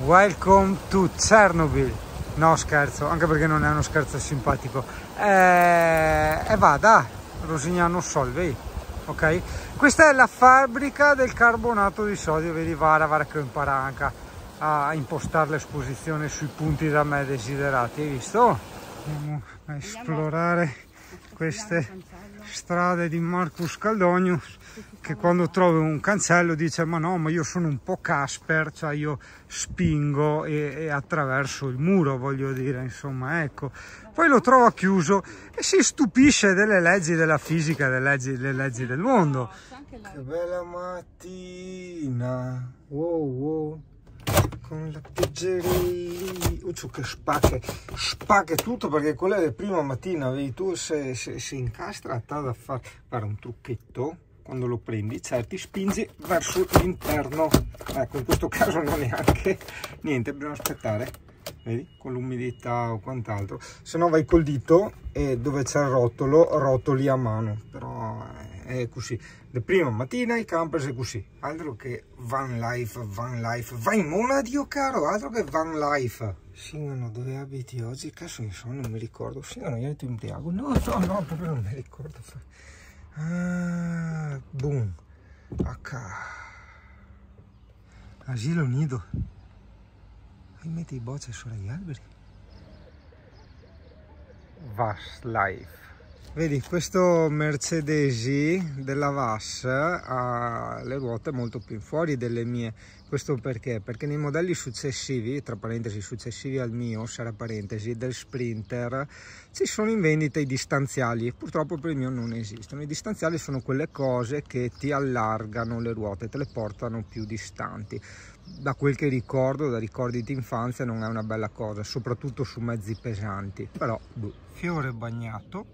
Welcome to Chernobyl. No scherzo, anche perché non è uno scherzo simpatico. E vada, Rosignano Solvay, ok? Questa è la fabbrica del carbonato di sodio, vedi Vara che impara anche a impostare l'esposizione sui punti da me desiderati, hai visto? Andiamo a esplorare queste strade di Marcus Caldonius, che quando trova un cancello dice ma no, ma io sono un po' Casper, cioè io spingo e attraverso il muro, voglio dire, insomma, ecco. Poi lo trova chiuso e si stupisce delle leggi della fisica, delle leggi del mondo. Che bella mattina, wow, con la pioggerella, che spacche tutto, perché quella di prima mattina, vedi tu, se incastra da fare un trucchetto. Quando lo prendi, certi spingi verso l'interno, ecco, in questo caso non neanche niente, bisogna aspettare, vedi, con l'umidità o quant'altro, se no vai col dito e dove c'è il rotolo rotoli a mano, però è così. La prima mattina i campers è così, altro che van life, vai in mona, Dio caro, altro che van life. Singano, dove abiti oggi? Cazzo ne so, non mi ricordo. Singano, io ti imbriago, no, proprio non mi ricordo. Ah, boom, asilo nido. E metti i bocce sopra gli alberi. VAS Life. Vedi, questo Mercedesi della VAS ha le ruote molto più in fuori delle mie. Questo perché? Perché nei modelli successivi, tra parentesi successivi al mio, sarà parentesi, del Sprinter, ci sono in vendita i distanziali. Purtroppo per il mio non esistono. I distanziali sono quelle cose che ti allargano le ruote, te le portano più distanti. Da quel che ricordo, da ricordi di infanzia, non è una bella cosa, soprattutto su mezzi pesanti. Però, fiore bagnato.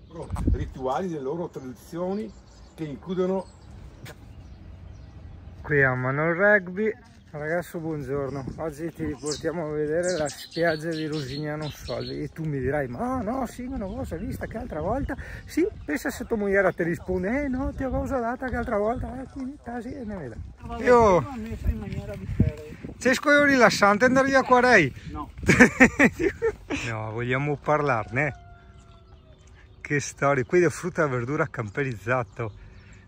Rituali delle loro tradizioni che includono... Qui amano il rugby. Ragazzo, buongiorno, oggi ti riportiamo a vedere la spiaggia di Rosignano Solvay e tu mi dirai ma no, sì, ma non l'ho vista che altra volta, sì, pensa se tua moglie ti risponde no, ti avevo data che altra volta, quindi così e ne veda. Io in maniera differente. C'è scoglio rilassante andare via qua lei? No. No, vogliamo parlarne? Che storia, qui di frutta e verdura camperizzato.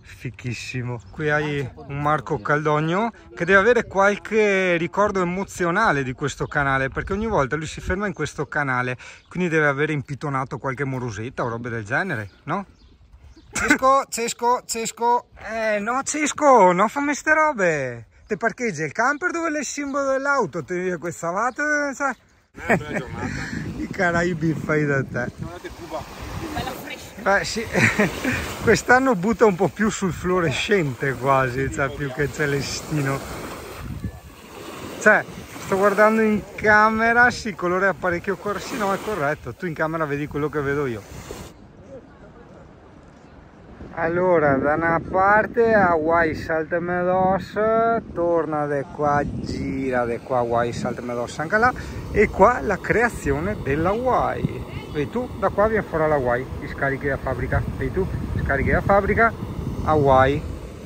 Fichissimo. Qui hai un Marco Caldogno che deve avere qualche ricordo emozionale di questo canale, perché ogni volta lui si ferma in questo canale, quindi deve avere impitonato qualche morosetta o robe del genere, no? Cesco, no Cesco, non fammi ste robe, te parcheggi il camper dove è il simbolo dell'auto, ti dice questa vata, sai? Bella giornata. I Caraibi fai da te. Guardate Cuba. Sì, quest'anno butta un po' più sul fluorescente quasi, cioè più che celestino. Cioè, sto guardando in camera, sì, il colore è parecchio corretto, sì, no, è corretto, tu in camera vedi quello che vedo io. Allora, da una parte Hawaii Salt Meadows, torna da qua, gira da qua Hawaii Salt Meadows anche là, e qua la creazione dell'Hawaii. Vedi tu, da qua viene fuori l'Hawaii, ti scarichi da fabbrica, vedi tu, scarichi da fabbrica, Hawaii,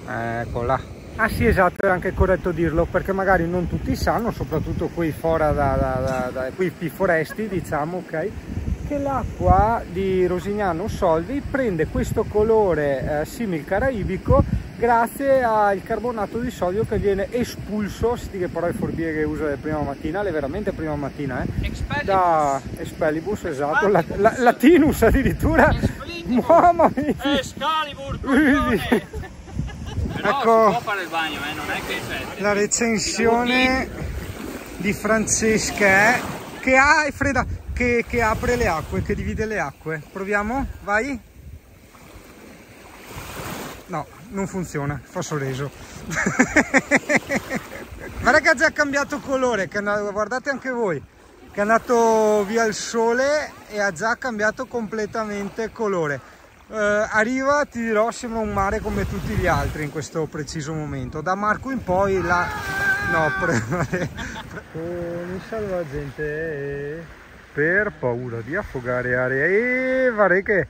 ecco là. Ah sì, esatto, è anche corretto dirlo, perché magari non tutti sanno, soprattutto qui fuori qui foresti, diciamo, ok, che l'acqua di Rosignano Solvay prende questo colore simil caraibico grazie al carbonato di sodio che viene espulso, che però è furbie che usa prima mattina, è veramente prima mattina, da Expellibus, esatto, Latinus addirittura, mamma mia, Excalibur, ecco, si può fare il bagno, non è che c'è. La recensione di Francesca che ha, è fredda, che apre le acque, che divide le acque. Proviamo? Vai? No, non funziona, fa sorriso. Guarda che ha già cambiato colore, guardate anche voi, che è andato via il sole e ha già cambiato completamente colore. Arriva, ti dirò, sembra un mare come tutti gli altri in questo preciso momento. Da Marco in poi la... No, mi salva la gente per paura di affogare aria e pare che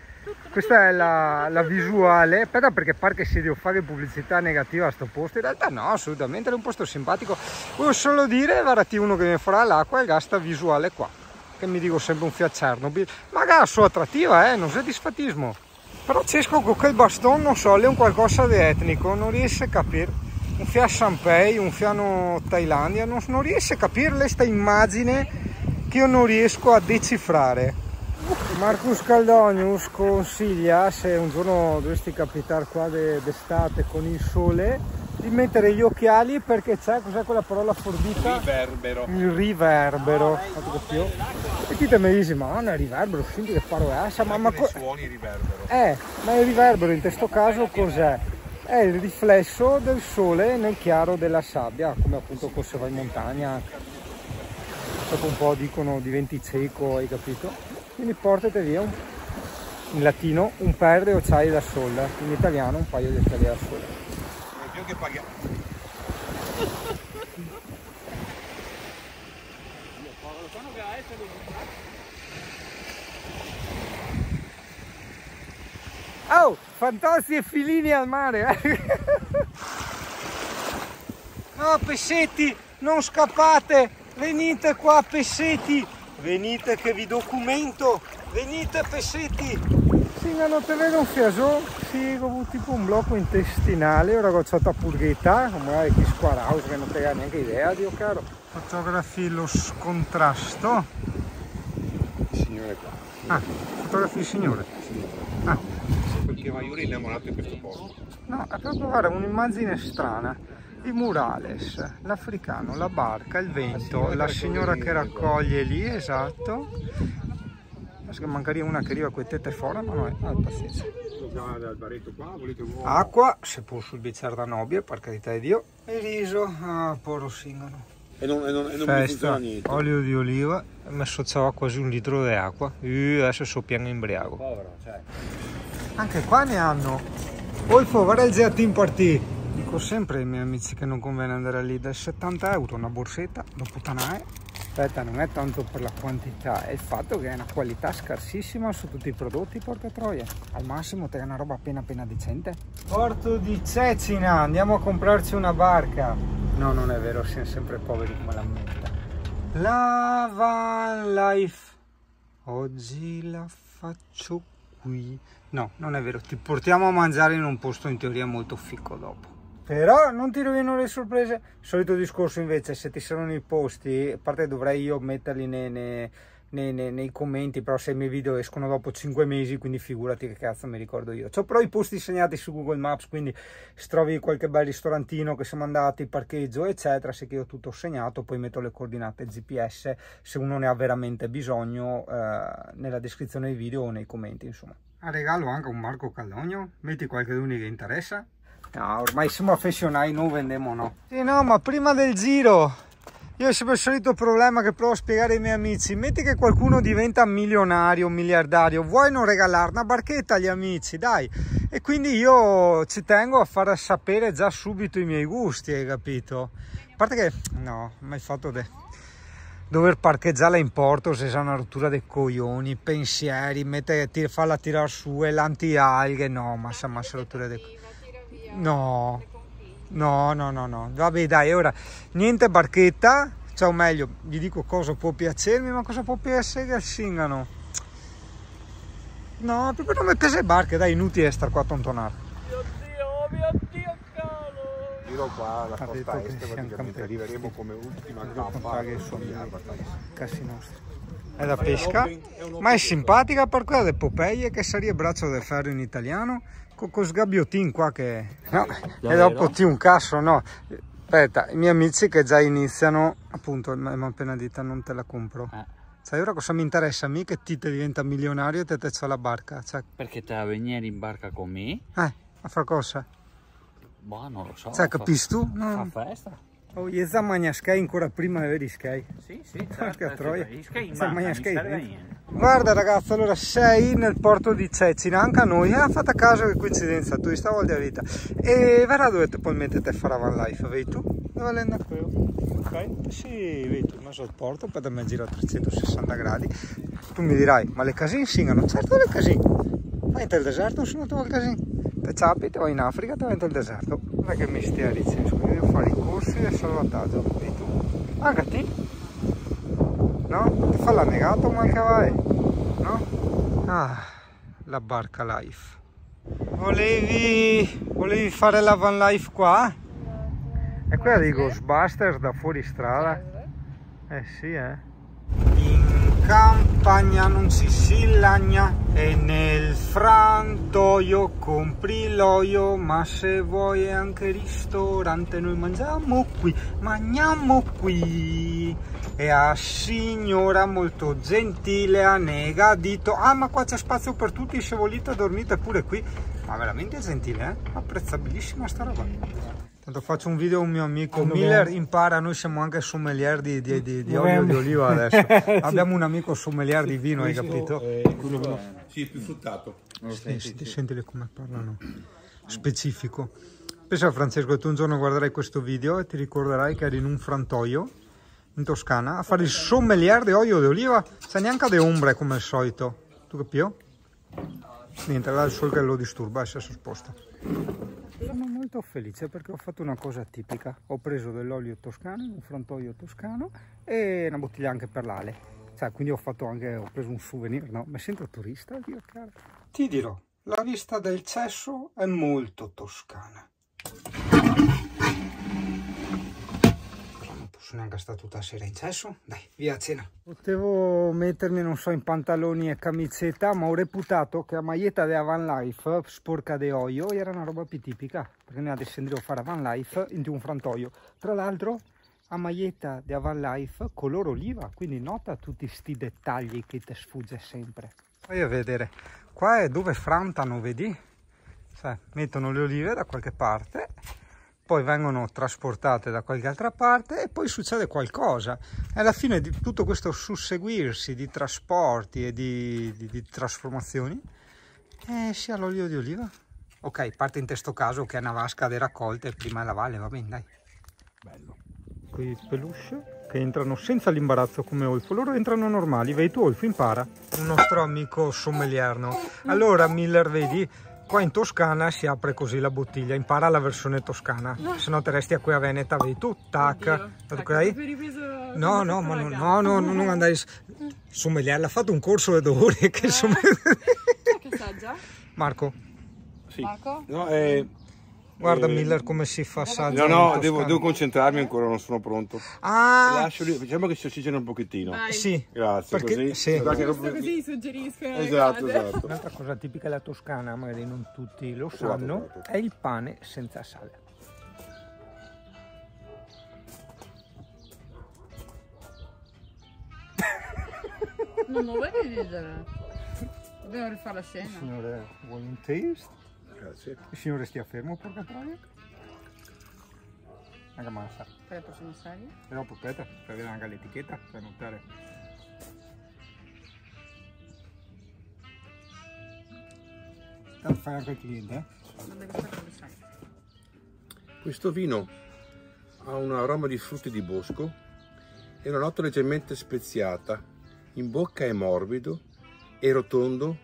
questa è la visuale. Aspetta, perché pare che si deve fare pubblicità negativa a sto posto, in realtà no, assolutamente è un posto simpatico. Voglio solo dire, varati uno che mi farà l'acqua e gasta visuale qua, che mi dico sempre un Fiat Chernobyl, magari solo attrattiva, non c'è disfatismo. Però Cesco con quel bastone, non so, è un qualcosa di etnico, non riesce a capire. Un Fiat Shanpei, un Fiat Thailandia, non riesce a capire questa immagine che io non riesco a decifrare. Marcus Caldonius consiglia, se un giorno dovresti capitare qua d'estate con il sole, di mettere gli occhiali, perché c'è, cos'è quella parola forbita? Riverbero. Il riverbero. E ti mi dici, ma non è riverbero, senti che faro è? Ma suoni riverbero. Ma il riverbero in questo caso cos'è? È il riflesso del sole nel chiaro della sabbia, come appunto se vai in montagna, dopo un po' dicono diventi cieco, hai capito? Quindi portate via in latino un paio di occhiali da sole, in italiano un paio di occhiali da sole. Più che paghiamo. Oh, fantastici filini al mare, No, pescetti, non scappate, venite qua pescetti, venite che vi documento, venite pescetti. Sì, non te vedo un fiaso, sì, tipo un blocco intestinale, ora ho fatto a purghetta, come chi squarao, che non te ha neanche idea, Dio caro. Fotografi lo scontrasto. Il signore qua. Ah, fotografi il signore. Ah. Perché io ero innamorato di questo posto. No, è proprio, guarda, un'immagine strana. I murales, l'africano, la barca, il vento, la signora che raccoglie lì, esatto. Mancaria una che arriva con le tette fuori, ma non è pazienza. Dal baretto qua, volete uovo? Acqua, se può sul bicchiere da nobile, per carità di Dio. E riso, porro singolo. E non mi funziona niente. Olio di oliva, ho messo quasi 1 litro di acqua. Adesso so piano imbriaco. Povero, cioè. Anche qua ne hanno. Olfo, guarda il Zeatin partì. Dico sempre ai miei amici che non conviene andare lì, da 70 euro una borsetta, dopo tanare. Aspetta, non è tanto per la quantità, è il fatto che è una qualità scarsissima su tutti i prodotti, porca troia. Al massimo te è una roba appena decente. Porto di Cecina, andiamo a comprarci una barca. No, non è vero, siamo sempre poveri come la menta. La van life, oggi la faccio qui. No, non è vero, ti portiamo a mangiare in un posto in teoria molto fico dopo. Però non ti rovino le sorprese. Solito discorso invece, se ti saranno i posti, a parte dovrei io metterli nei commenti, però se i miei video escono dopo 5 mesi, quindi figurati che cazzo mi ricordo io. C'ho però i posti segnati su Google Maps, quindi se trovi qualche bel ristorantino che siamo andati, parcheggio eccetera, se che io ho tutto segnato, poi metto le coordinate GPS se uno ne ha veramente bisogno nella descrizione del video o nei commenti, insomma. A regalo anche un Marco Caldogno, metti qualche uno che interessa. No, ormai siamo affezionati, non vendiamo no. Sì, no, ma prima del giro io ho sempre il solito problema che provo a spiegare ai miei amici. Metti che qualcuno diventa milionario, miliardario, vuoi non regalare una barchetta agli amici, dai. E quindi io ci tengo a far sapere già subito i miei gusti, hai capito? A parte che, no, mai fatto dover parcheggiarla in porto, se c'è una rottura dei coglioni, pensieri, farla tirare su e l'anti-alghe, no, ma se rottura dei coglioni. No, vabbè dai, ora niente barchetta, cioè o meglio, gli dico cosa può piacermi, ma cosa può piacere al singano? No, proprio non mi piace barche, dai, inutile star qua a tontonare. Mio Dio, cavolo! Giro qua alla costa est, praticamente arriveremo come ultima tappa Cassi nostri. È da pesca, ma è simpatica per quella del Popeye, che sarebbe braccio del ferro in italiano, con sgabbiotin qua che... No, e dopo ti un casso, no. Aspetta, i miei amici che già iniziano, appunto, mi hanno appena detto non te la compro. Sai, ora cosa mi interessa a me che ti diventa milionario e te c'ho la barca? Cioè... Perché te la venire in barca con me? A far cosa? Boh, non lo so. Cioè, capisci tu? No. Fa festa. Oh, io za magna sky ancora prima di avere sky. Sì, sì, Porca troia. Sky. Guarda ragazzi, allora sei nel porto di Cecina, anche a noi, fatta caso che coincidenza, tu sta volta di vita. E verrà dove poi mettete a fare van life, vedi tu? Dove l'enda qui? Ok? Sì, vedi tu, ma sul porto, poi da me giro a 360 gradi. Tu mi dirai, ma le casine singano? Certo le casine. Vai in deserto, sono tu così. Te ciapi, te vai in Africa, te vai in deserto. Non è che mi stia dicendo, io devo fare i corsi del salvataggio. E tu? Anche te? No? Ti fa l'annegato ma che vai? No? Ah, la barca life. Volevi fare la van life qua? È quella dei Ghostbusters da fuori strada? Eh sì, In campagna non si lagna e nel frantoio compri l'olio, ma se vuoi anche ristorante noi mangiamo qui. E a signora molto gentile ha negadito, ah ma qua c'è spazio per tutti, se volete dormite pure qui. Ma veramente gentile, apprezzabilissima sta roba. Tanto faccio un video a un mio amico Miller, impara, noi siamo anche sommelier di olio di oliva adesso. Abbiamo un amico sommelier di vino, hai capito? Sì, più fruttato. Sentile come parlano, specifico. Pensa Francesco, tu un giorno guarderai questo video e ti ricorderai che eri in un frantoio in Toscana a fare il sommelier di olio di oliva, c'è neanche de ombre come al solito. Tu capito? Niente, era il sole che lo disturba e si è sposta. Sono molto felice perché ho fatto una cosa tipica. Ho preso dell'olio toscano, un frantoio toscano e una bottiglia anche per l'ale. Cioè, quindi ho preso un souvenir, no? Mi sento turista, Dio caro. Ti dirò, la vista del cesso è molto toscana. Non neanche sta tutta sera in cesso, dai, via a cena. Potevo mettermi, non so, in pantaloni e camicetta, ma ho reputato che la maglietta della Van Life, sporca di olio, era una roba più tipica, perché noi adesso andremo a fare Van Life in un frantoio. Tra l'altro, la maglietta della Van Life color oliva, quindi nota tutti sti dettagli che ti sfugge sempre. Vai a vedere, qua è dove frantano, vedi? Cioè, mettono le olive da qualche parte, poi vengono trasportate da qualche altra parte e poi succede qualcosa. E alla fine di tutto questo susseguirsi di trasporti e di trasformazioni si ha l'olio di oliva. Ok, parte in questo caso che è una vasca di raccolte prima la valle, va bene, dai. Bello. Quei peluche che entrano senza l'imbarazzo come Olfo, loro entrano normali, vedi tu Olfo, impara. Un nostro amico sommelier, no? Allora Miller, vedi, qua in Toscana si apre così la bottiglia, impara la versione toscana, se no te resti a qui a Veneta, vedi tu, tac, ok? No, non andai, sommelier, l'ha fatto un corso di dolore, che sommelier... Che sa già? Marco. Sì. Marco? No, guarda Miller come si fa assaggia. No, devo concentrarmi ancora, non sono pronto. Ah! Diciamo che si ossigena un pochettino. Vai. Sì. Grazie, perché, così. sì. Così suggeriscono le Esatto, cose. esatto. Un'altra cosa tipica della Toscana, magari non tutti lo sanno, è il pane senza sale. Non lo vuoi ridere? Dobbiamo rifare la scena. Il signore vuole un taste? Grazie. Il signore stia fermo, porca troia. Anche massa. Per la prossima serie? Però aspetta, per vedere anche l'etichetta, per notare. Fai anche il cliente, Non devi fare come sai. Questo vino ha un aroma di frutti di bosco e una nota leggermente speziata. In bocca è morbido e rotondo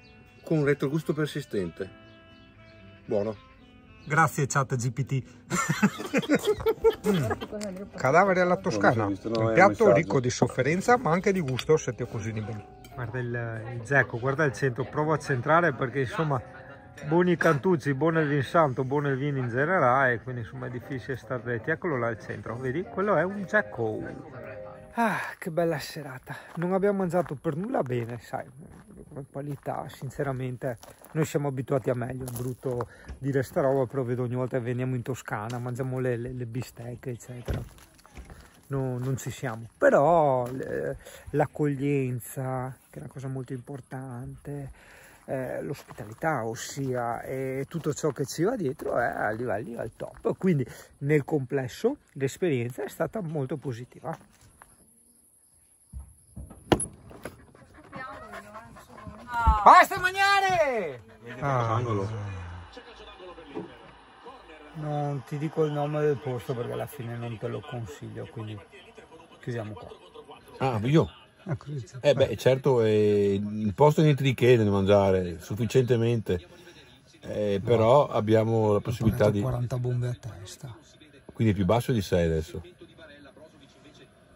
con un retrogusto persistente. Buono. Grazie chat GPT. Cadavere alla toscana, un piatto ricco di sofferenza ma anche di gusto se ti cucini bene. Guarda il Zecco, guarda il centro, provo a centrare perché insomma buoni cantucci, buono il vin santo, buono il vino in generale, quindi insomma è difficile star detti. Eccolo là al centro, vedi? Quello è un Zecco. Ah, che bella serata. Non abbiamo mangiato per nulla bene, sai, come qualità, sinceramente. Noi siamo abituati a meglio, è brutto dire sta roba, però vedo ogni volta che veniamo in Toscana, mangiamo le bistecche, eccetera. No, non ci siamo. Però l'accoglienza, che è una cosa molto importante, l'ospitalità, ossia, e tutto ciò che ci va dietro è a livelli al top. Quindi nel complesso l'esperienza è stata molto positiva. Basta mangiare! Non ti dico il nome del posto perché alla fine non te lo consiglio, quindi chiudiamo qua. Ah, io? Beh, certo, il posto niente di che da mangiare, sufficientemente, però abbiamo la possibilità di... 40 bombe a testa. Quindi è più basso di 6 adesso.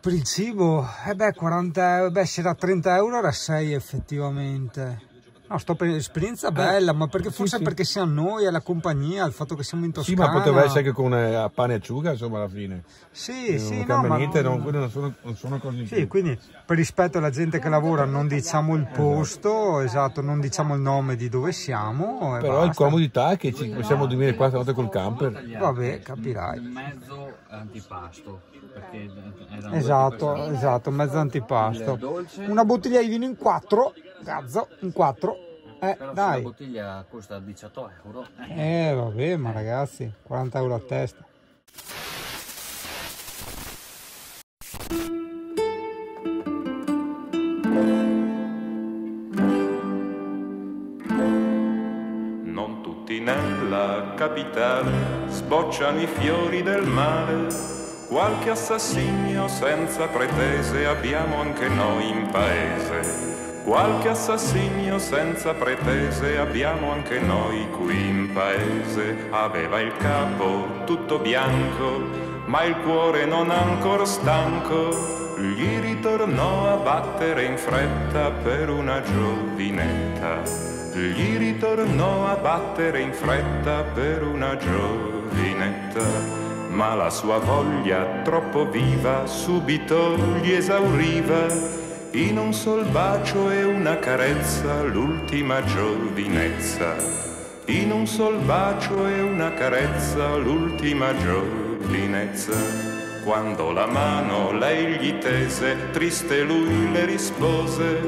Per il cibo, 40 euro, se da 30 euro era 6 effettivamente. No, sto per esperienza bella, ma perché forse sì. perché siamo noi, è la compagnia, il fatto che siamo in Sì, Toscana. ma poteva essere anche con pane e acciuga, insomma, alla fine. Sì, Non no, cambia ma niente, non sono cose in sì, più. quindi per rispetto alla gente che lavora non diciamo il posto, esatto, non diciamo il nome di dove siamo. E Però il basta. comodità è che ci possiamo dormire 4 notte col camper. Vabbè, capirai. Mezzo antipasto. Perché erano Esatto, mezzo antipasto. dolce. Una bottiglia di vino in 4, cazzo, in 4. Però se la Dai. bottiglia costa 18 euro. Vabbè, ma ragazzi, 40 euro a testa. Non tutti nella capitale sbocciano i fiori del male, qualche assassinio senza pretese abbiamo anche noi in paese. Qualche assassinio senza pretese abbiamo anche noi qui in paese. Aveva il capo tutto bianco, ma il cuore non ancora stanco. Gli ritornò a battere in fretta per una giovinetta. Gli ritornò a battere in fretta per una giovinetta. Ma la sua voglia troppo viva subito gli esauriva. In un sol bacio e una carezza l'ultima giovinezza. In un sol bacio e una carezza l'ultima giovinezza. Quando la mano lei gli tese, triste lui le rispose: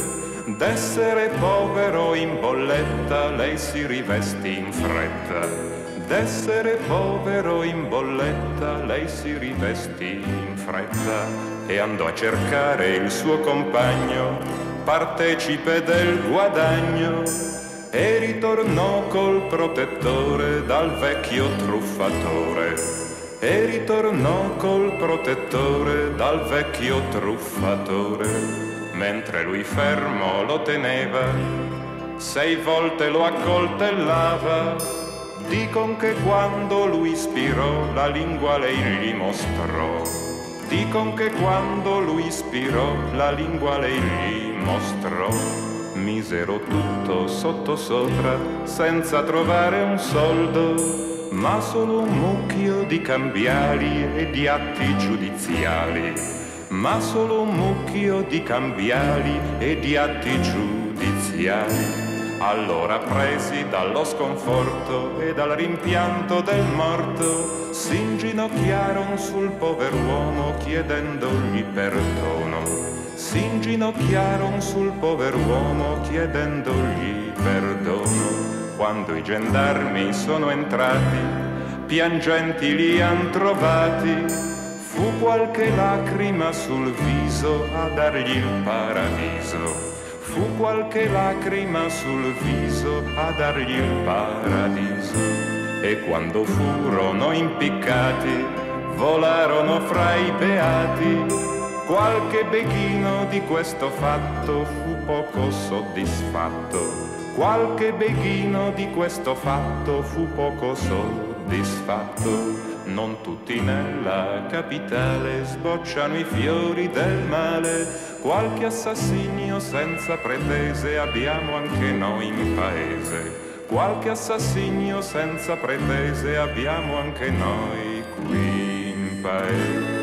d'essere povero in bolletta lei si rivesti in fretta. D'essere povero in bolletta lei si rivesti in fretta. E andò a cercare il suo compagno, partecipe del guadagno, e ritornò col protettore dal vecchio truffatore. E ritornò col protettore dal vecchio truffatore. Mentre lui fermo lo teneva, 6 volte lo accoltellava. Dicon che quando lui ispirò la lingua lei gli mostrò. Dicon che quando lui ispirò la lingua lei gli mostrò. Misero tutto sotto sopra senza trovare un soldo, ma solo un mucchio di cambiali e di atti giudiziali. Ma solo un mucchio di cambiali e di atti giudiziali. Allora presi dallo sconforto e dal rimpianto del morto, si inginocchiaron sul pover'uomo chiedendogli perdono. Si inginocchiaron sul pover'uomo chiedendogli perdono. Quando i gendarmi sono entrati, piangenti li han trovati, fu qualche lacrima sul viso a dargli il paradiso. Fu qualche lacrima sul viso a dargli il paradiso. E quando furono impiccati, volarono fra i beati. Qualche beghino di questo fatto fu poco soddisfatto. Qualche beghino di questo fatto fu poco soddisfatto. Non tutti nella capitale sbocciano i fiori del male. Qualche assassinio senza pretese abbiamo anche noi in paese. Qualche assassinio senza pretese abbiamo anche noi qui in paese.